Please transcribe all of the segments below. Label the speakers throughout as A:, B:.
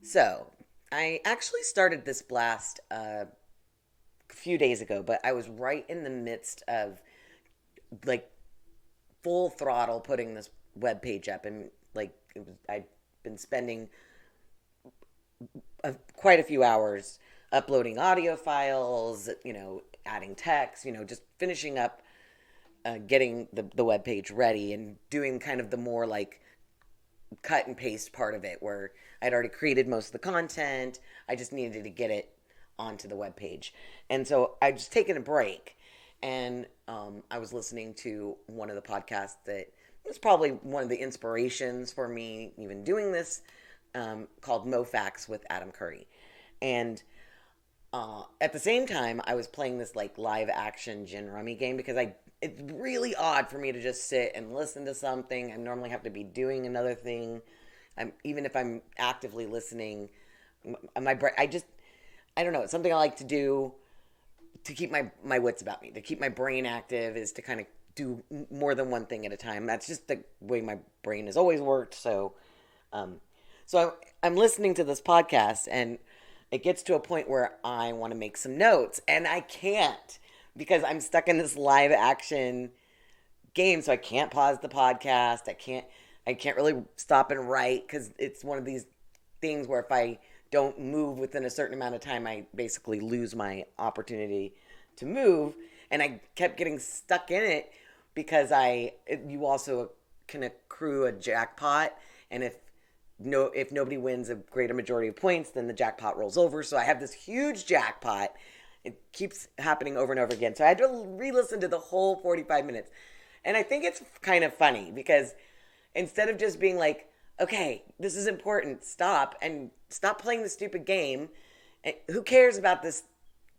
A: So, I actually started this blast a few days ago, but I was right in the midst of like full throttle putting this web page up, and I'd been spending quite a few hours uploading audio files, adding text, just finishing up getting the web page ready and doing kind of the more like cut and paste part of it where I'd already created most of the content. I just needed to get it onto the web page. And so I just taken a break, and I was listening to one of the podcasts that was probably one of the inspirations for me even doing this, called Moe Factz with Adam Curry. And at the same time, I was playing this like live action gin rummy game because it's really odd for me to just sit and listen to something. I normally have to be doing another thing. Even if I'm actively listening, my brain, I don't know. It's something I like to do to keep my wits about me, to keep my brain active, is to kind of do more than one thing at a time. That's just the way my brain has always worked. Um, I'm listening to this podcast, and it gets to a point where I want to make some notes, and I can't because I'm stuck in this live action game. So I can't pause the podcast. I can't really stop and write because it's one of these things where if I don't move within a certain amount of time, I basically lose my opportunity to move. And I kept getting stuck in it because you also can accrue a jackpot, and if nobody wins a greater majority of points, then the jackpot rolls over. So I have this huge jackpot. It keeps happening over and over again. So I had to re-listen to the whole 45 minutes. And I think it's kind of funny because instead of just being like, okay, this is important, stop playing the stupid game. Who cares about this?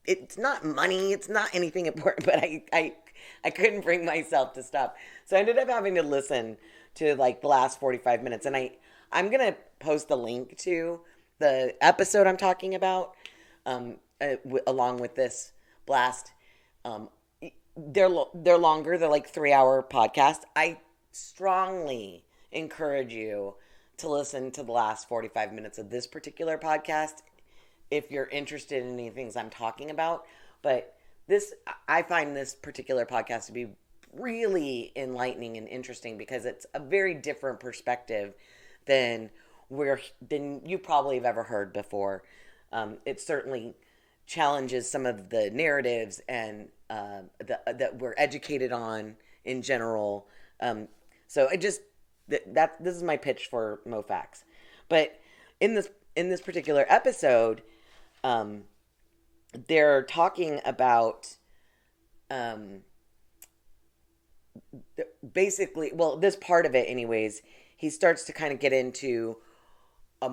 A: It's not money. It's not anything important. But I couldn't bring myself to stop. So I ended up having to listen to like the last 45 minutes. And I'm going to post a link to the episode I'm talking about, along with this blast. Um, they're longer. They're like 3 hour podcasts. I strongly encourage you to listen to the last 45 minutes of this particular podcast if you're interested in any things I'm talking about. But I find this particular podcast to be really enlightening and interesting because it's a very different perspective than than you probably have ever heard before. It certainly challenges some of the narratives and that we're educated on in general. So I just this is my pitch for Mo Factz. But in this particular episode, um, they're talking about um, basically, well, this part of it, anyways. He starts to kind of get into a,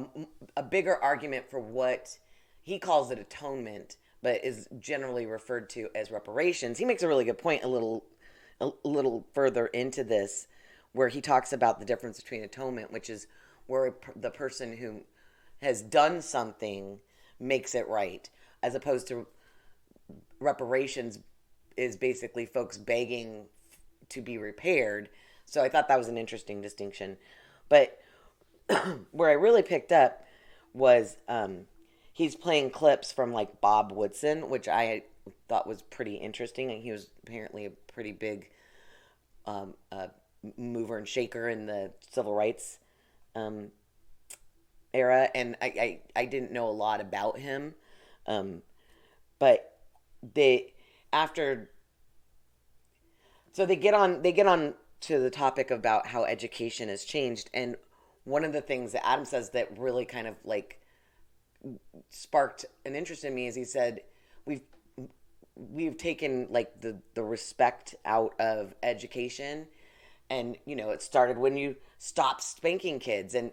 A: a bigger argument for what he calls it atonement, but is generally referred to as reparations. He makes a really good point a little further into this, where he talks about the difference between atonement, which is where the person who has done something makes it right, as opposed to reparations is basically folks begging to be repaired. So I thought that was an interesting distinction. But where I really picked up was he's playing clips from like Bob Woodson, which I thought was pretty interesting. And he was apparently a pretty big uh, mover and shaker in the civil rights um, era. And I didn't know a lot about him. Um, but they after so they get on to the topic about how education has changed, and one of the things that Adam says that really kind of like sparked an interest in me is he said we've we've taken like the respect out of education, and it started when you stopped spanking kids. And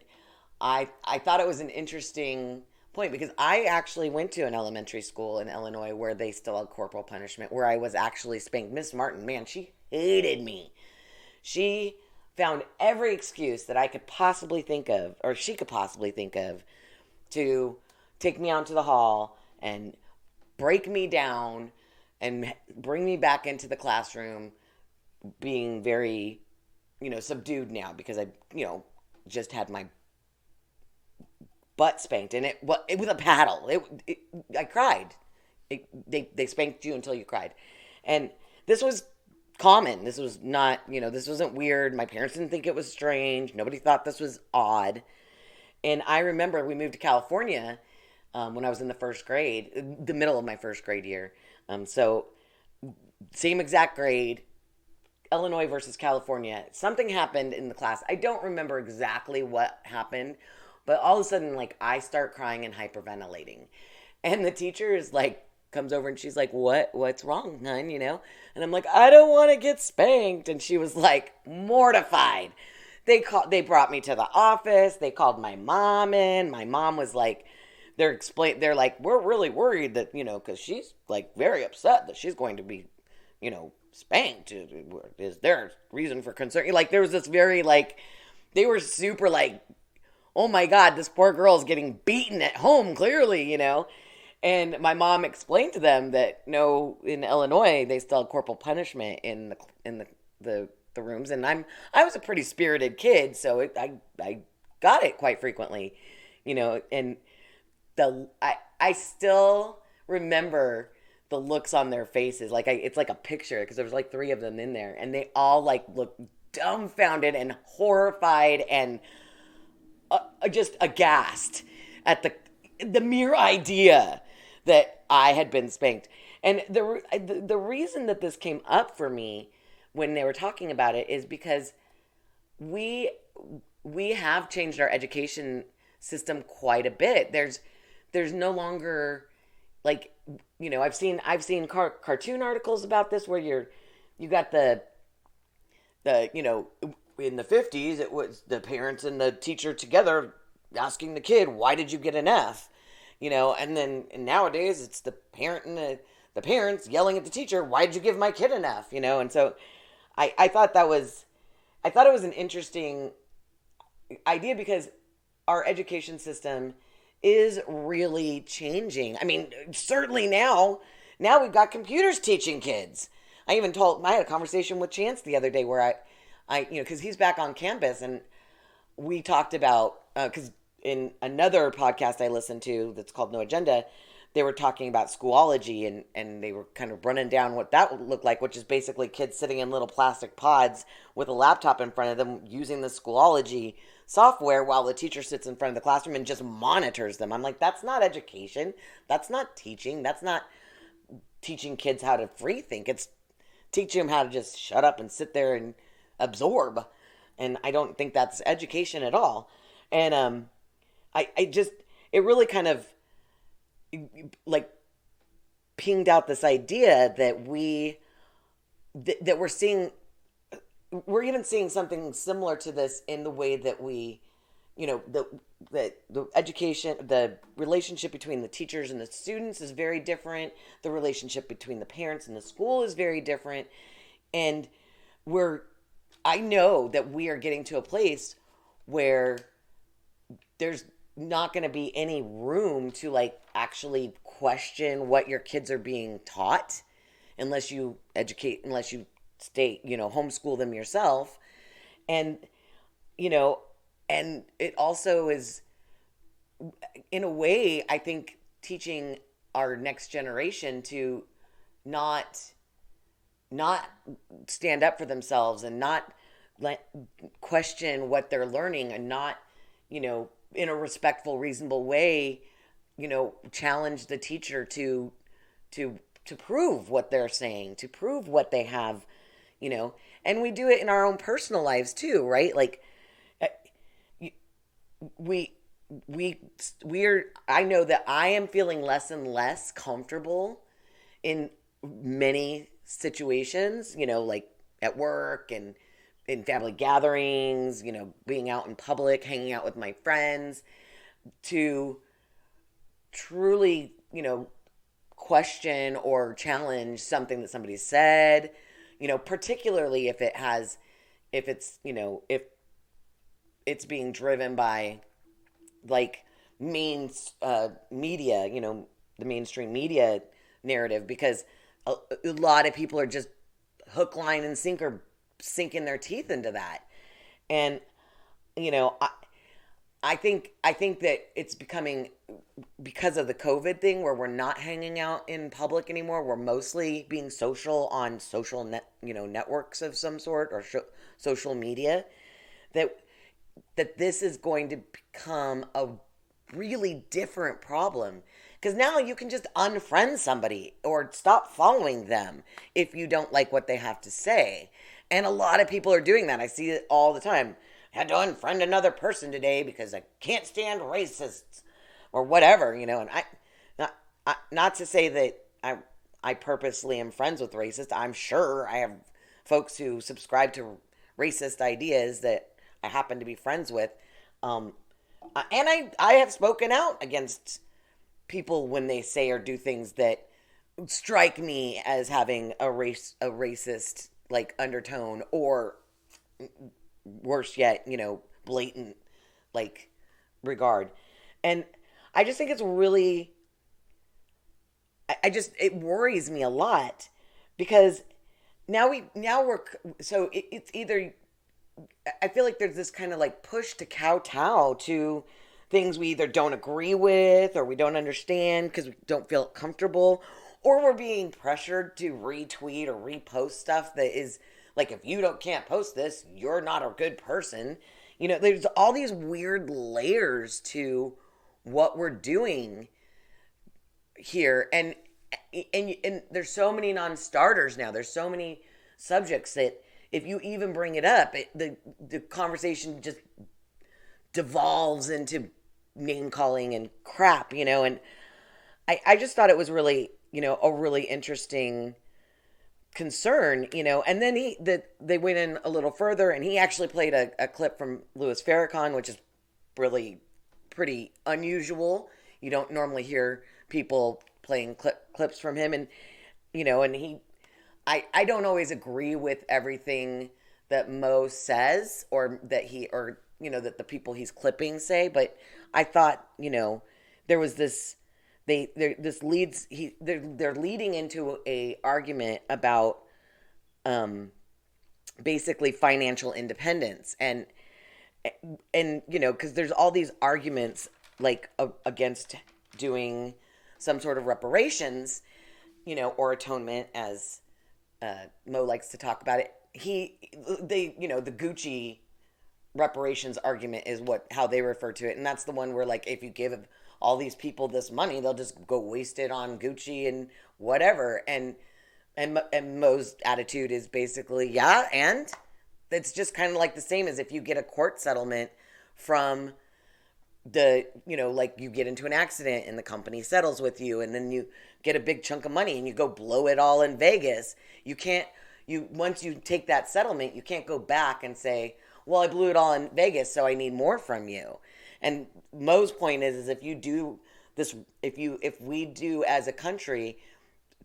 A: I thought it was an interesting point because I actually went to an elementary school in Illinois where they still had corporal punishment, where I was actually spanked. Miss Martin, man, she hated me. She found every excuse that I could possibly think of, or she could possibly think of, to take me out to the hall and break me down and bring me back into the classroom, being very, subdued now because I, just had my butt spanked, and it with a paddle. I cried. They spanked you until you cried, and this was common. This was not, this wasn't weird. My parents didn't think it was strange. Nobody thought this was odd. And I remember we moved to California when I was in the first grade, the middle of my first grade year. So same exact grade, Illinois versus California. Something happened in the class. I don't remember exactly what happened, but all of a sudden, like, I start crying and hyperventilating. And the teacher is like, comes over and she's like, what's wrong, hun, And I'm like, I don't want to get spanked. And she was like mortified. They brought me to the office. They called my mom in. My mom was like, they're like, we're really worried that, because she's like very upset that she's going to be, spanked. Is there reason for concern? Like, there was this very, like, they were super like, oh my God, this poor girl is getting beaten at home, clearly, And my mom explained to them that no, in Illinois they still have corporal punishment in the rooms, and I was a pretty spirited kid, so I got it quite frequently, and I still remember the looks on their faces, like it's like a picture because there was like 3 of them in there, and they all like looked dumbfounded and horrified and just aghast at the mere idea that I had been spanked. And the reason that this came up for me when they were talking about it is because we have changed our education system quite a bit. There's no longer, like, I've seen cartoon articles about this where you got the in the 50s it was the parents and the teacher together asking the kid, why did you get an F? And nowadays it's the parent and the parents yelling at the teacher, why did you give my kid an F? And so I thought it was an interesting idea because our education system is really changing. I mean, certainly now we've got computers teaching kids. I had a conversation with Chance the other day where because he's back on campus, and we talked about, because in another podcast I listened to that's called No Agenda, they were talking about Schoology, and they were kind of running down what that would look like, which is basically kids sitting in little plastic pods with a laptop in front of them using the Schoology software while the teacher sits in front of the classroom and just monitors them. I'm like, that's not education. That's not teaching. That's not teaching kids how to free think. It's teaching them how to just shut up and sit there and absorb. And I don't think that's education at all. And it really kind of like pinged out this idea that we're even seeing something similar to this in the way that we, the education, the relationship between the teachers and the students is very different. The relationship between the parents and the school is very different. And I know that we are getting to a place where there's not going to be any room to like actually question what your kids are being taught unless you stay, homeschool them yourself. And, and it also is, in a way, I think, teaching our next generation to not stand up for themselves and not question what they're learning, and not, in a respectful, reasonable way, challenge the teacher to prove what they're saying, to prove what they have, and we do it in our own personal lives too, right? Like, I know that I am feeling less and less comfortable in many situations, like at work and in family gatherings, being out in public, hanging out with my friends, to truly, question or challenge something that somebody said, particularly if it's being driven by like media, the mainstream media narrative, because a lot of people are just hook, line, and sinking their teeth into that. And, I think that it's becoming, because of the COVID thing, where we're not hanging out in public anymore. We're mostly being social on networks of some sort, or social media. That this is going to become a really different problem, because now you can just unfriend somebody or stop following them if you don't like what they have to say. And a lot of people are doing that. I see it all the time. Had to unfriend another person today because I can't stand racists or whatever, and not to say that I purposely am friends with racists. I'm sure I have folks who subscribe to racist ideas that I happen to be friends with. And I have spoken out against people when they say or do things that strike me as having a racist like undertone, or worse yet, blatant like regard. And I just think it's really, it worries me a lot, because it's either, I feel like there's this kind of like push to kowtow to things we either don't agree with or we don't understand because we don't feel comfortable, or we're being pressured to retweet or repost stuff that is like, if you can't post this, you're not a good person. There's all these weird layers to what we're doing here, and there's so many non-starters now. There's so many subjects that if you even bring it up, the conversation just devolves into name calling and crap, and I just thought it was really, a really interesting concern, and then they went in a little further, and he actually played a clip from Louis Farrakhan, which is really pretty unusual. You don't normally hear people playing clips from him, and and I don't always agree with everything that Moe says, or that that the people he's clipping say, but I thought, there was this, they're leading into a argument about basically financial independence, and because there's all these arguments like against doing some sort of reparations, or atonement, as Moe likes to talk about it. The Gucci reparations argument is how they refer to it, and that's the one where, like, if you give all these people this money, they'll just go waste it on Gucci and whatever. And Moe's attitude is basically, yeah, and it's just kind of like the same as if you get a court settlement from like you get into an accident and the company settles with you, and then you get a big chunk of money and you go blow it all in Vegas. Once you take that settlement, you can't go back and say, well, I blew it all in Vegas, so I need more from you. And Moe's point is if you do this, if we do as a country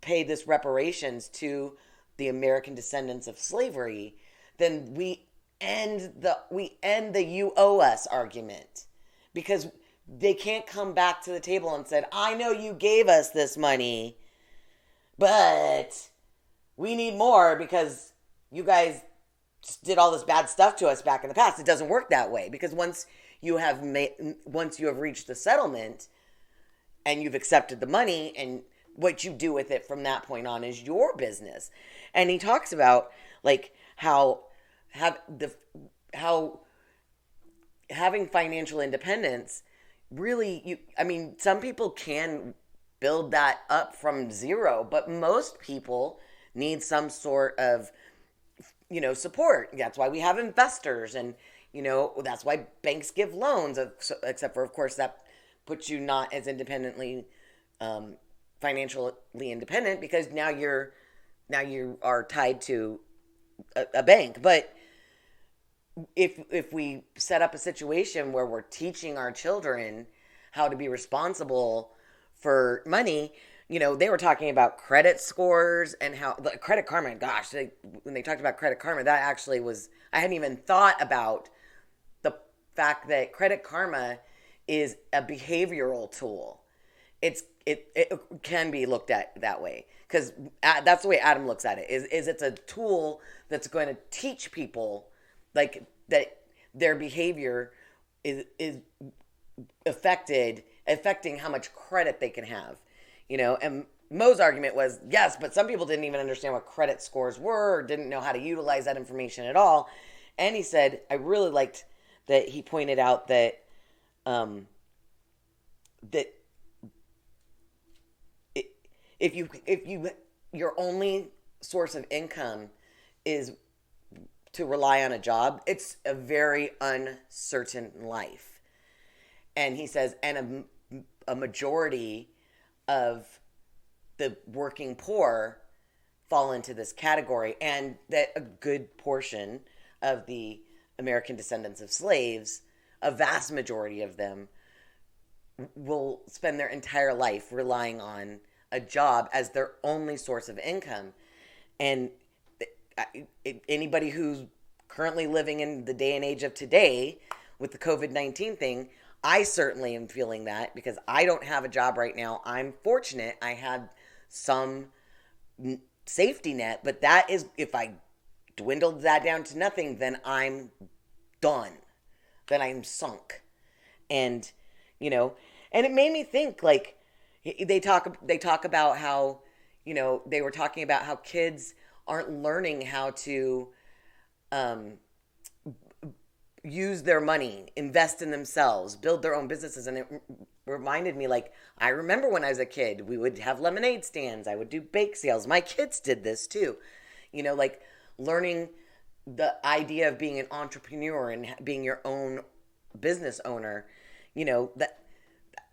A: pay this reparations to the American descendants of slavery, then we end the you owe us argument, because they can't come back to the table and said, I know you gave us this money, but we need more because you guys did all this bad stuff to us back in the past. It doesn't work that way, because once you have reached the settlement and you've accepted the money, and what you do with it from that point on is your business. And he talks about like how having financial independence really, some people can build that up from zero, but most people need some sort of support. That's why we have investors, and that's why banks give loans, except for, of course, that puts you not as independently financially independent, because now you are tied to a bank. But if we set up a situation where we're teaching our children how to be responsible for money, they were talking about credit scores and how the Credit Karma, gosh, when they talked about Credit Karma, that actually was, I hadn't even thought about the fact that Credit Karma is a behavioral tool. It can be looked at that way, because that's the way Adam looks at it, is it's a tool that's going to teach people like that their behavior is affecting how much credit they can have, and Moe's argument was, yes, but some people didn't even understand what credit scores were, or didn't know how to utilize that information at all. And he said, I really liked that he pointed out that that if your only source of income is to rely on a job, it's a very uncertain life. And he says, and a majority of the working poor fall into this category, and that a good portion of the American descendants of slaves, a vast majority of them, will spend their entire life relying on a job as their only source of income. And anybody who's currently living in the day and age of today with the COVID-19 thing, I certainly am feeling that because I don't have a job right now. I'm fortunate. I had some safety net, but that is, if I dwindled that down to nothing, then I'm done. Then I'm sunk. And, and it made me think, like, they talk about how, they were talking about how kids aren't learning how to use their money, invest in themselves, build their own businesses. And it reminded me, like, I remember when I was a kid, we would have lemonade stands. I would do bake sales. My kids did this too. Like learning the idea of being an entrepreneur and being your own business owner, that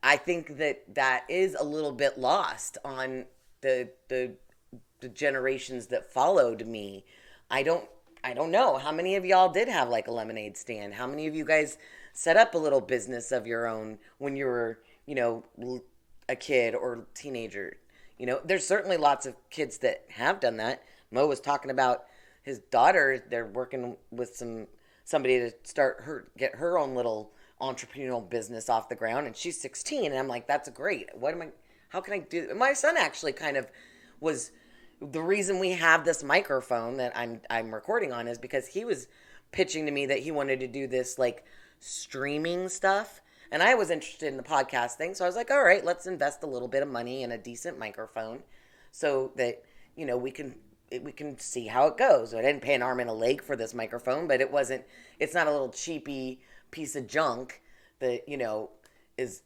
A: I think that is a little bit lost on the generations that followed me. I don't know how many of y'all did have like a lemonade stand. How many of you guys set up a little business of your own when you were, a kid or teenager? There's certainly lots of kids that have done that. Moe was talking about his daughter. They're working with somebody to get her own little entrepreneurial business off the ground, and she's 16. And I'm like, that's great. How can I do? My son actually kind of was. The reason we have this microphone that I'm recording on is because he was pitching to me that he wanted to do this like streaming stuff, and I was interested in the podcast thing. So I was like, all right, let's invest a little bit of money in a decent microphone so that we can see how it goes. So I didn't pay an arm and a leg for this microphone, but it's not a little cheapy piece of junk that is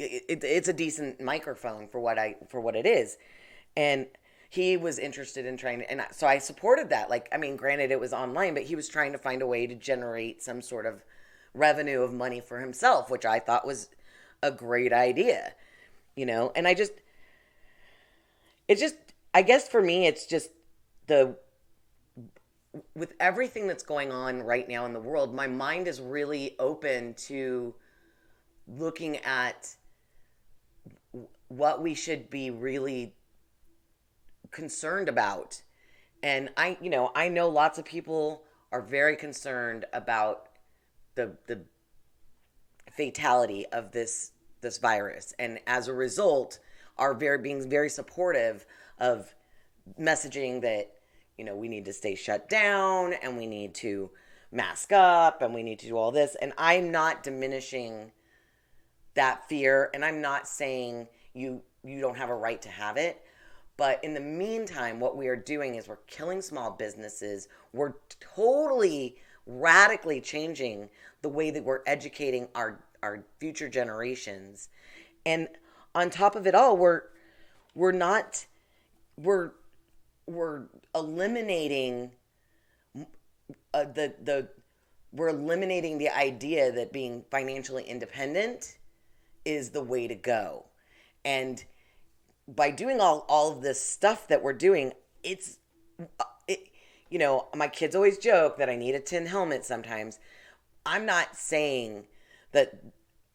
A: it's a decent microphone for what it is. And he was interested in trying to, and so I supported that. Like, I mean, granted it was online, but he was trying to find a way to generate some sort of revenue of money for himself, which I thought was a great idea, and I guess for me, it's just with everything that's going on right now in the world, my mind is really open to looking at what we should be really concerned about. And I know lots of people are very concerned about the fatality of this virus, and as a result are being very supportive of messaging that we need to stay shut down and we need to mask up and we need to do all this. And I'm not diminishing that fear, and I'm not saying you don't have a right to have it. But in the meantime, what we are doing is we're killing small businesses. We're totally radically changing the way that we're educating our future generations. And on top of it all, we're eliminating we're eliminating the idea that being financially independent is the way to go. And by doing all of this stuff that we're doing, my kids always joke that I need a tin helmet sometimes. I'm not saying that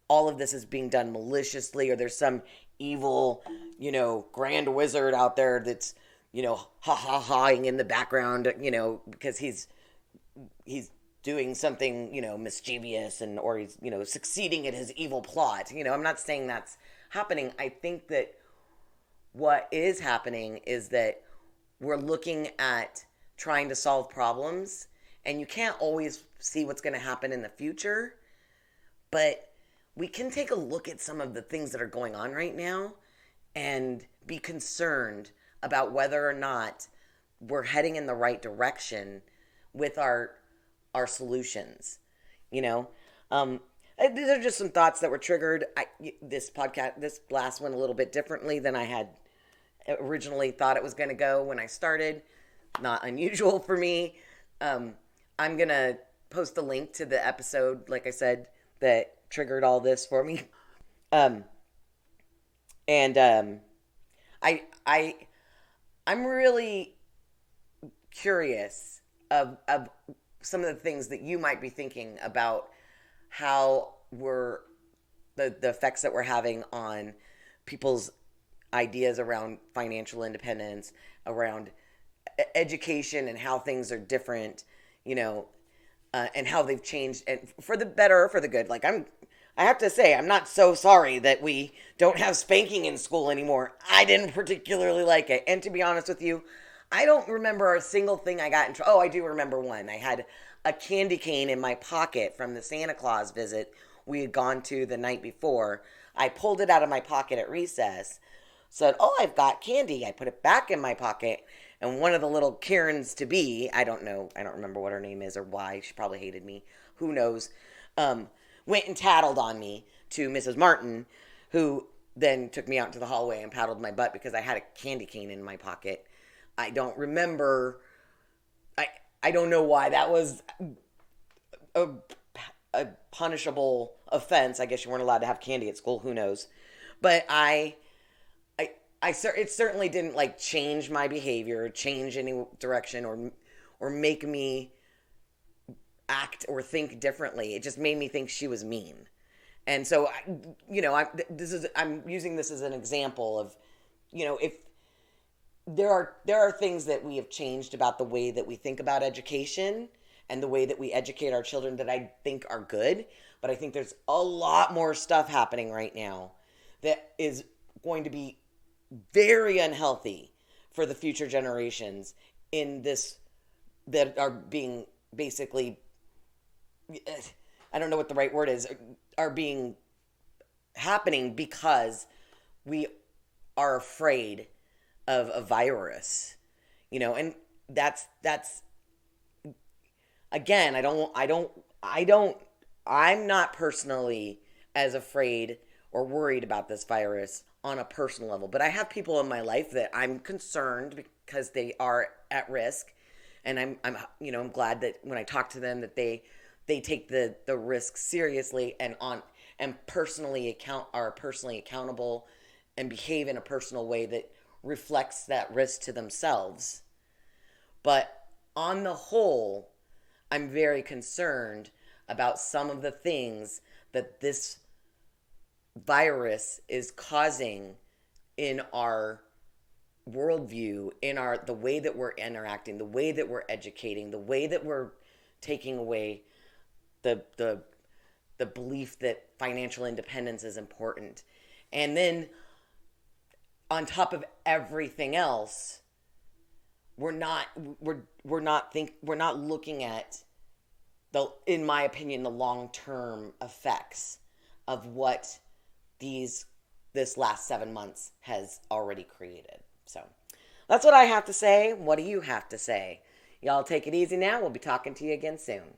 A: all of this is being done maliciously or there's some evil, grand wizard out there that's, ha-ha-haing in the background, because he's doing something, mischievous or he's, succeeding at his evil plot. I'm not saying that's happening. I think that what is happening is that we're looking at trying to solve problems, and you can't always see what's going to happen in the future, But we can take a look at some of the things that are going on right now and be concerned about whether or not we're heading in the right direction with our solutions. You know, these are just some thoughts that were triggered. This last one a little bit differently than I had originally thought it was going to go when I started. Not unusual for me. I'm going to post a link to the episode, like I said, that triggered all this for me. Um, and I'm really curious of some of the things that you might be thinking about how we're the effects that we're having on people's ideas around financial independence, around education, and how things are different, and how they've changed, and for the better or for the good. I have to say, I'm not so sorry that we don't have spanking in school anymore. I didn't particularly like it. And to be honest with you, I don't remember a single thing I got in trouble. Oh, I do remember one. I had a candy cane in my pocket from the Santa Claus visit we had gone to the night before. I pulled it out of my pocket at recess, said, "Oh, I've got candy." I put it back in my pocket, and one of the little Karens to be, I don't remember what her name is or why. She probably hated me. Who knows? Went and tattled on me to Mrs. Martin, who then took me out into the hallway and paddled my butt because I had a candy cane in my pocket. I don't remember. I don't know why that was a punishable offense. I guess you weren't allowed to have candy at school. Who knows? But it certainly didn't change my behavior, change any direction, or make me act or think differently. It just made me think she was mean. And so, I'm using this as an example of, if there are things that we have changed about the way that we think about education and the way that we educate our children that I think are good. But I think there's a lot more stuff happening right now that is going to be very unhealthy for the future generations that are being basically, I don't know what the right word is, are being happening because we are afraid of a virus, and that's again, I'm not personally as afraid or worried about this virus on a personal level, but I have people in my life that I'm concerned because they are at risk, and I'm glad that when I talk to them that they take the risk seriously and are personally accountable and behave in a personal way that reflects that risk to themselves. But on the whole, I'm very concerned about some of the things that this virus is causing in our worldview, in the way that we're interacting, the way that we're educating, the way that we're taking away the belief that financial independence is important. And then on top of everything else, we're not looking at in my opinion, the long-term effects of what this last 7 months has already created. So that's what I have to say. What do you have to say? Y'all take it easy now. We'll be talking to you again soon.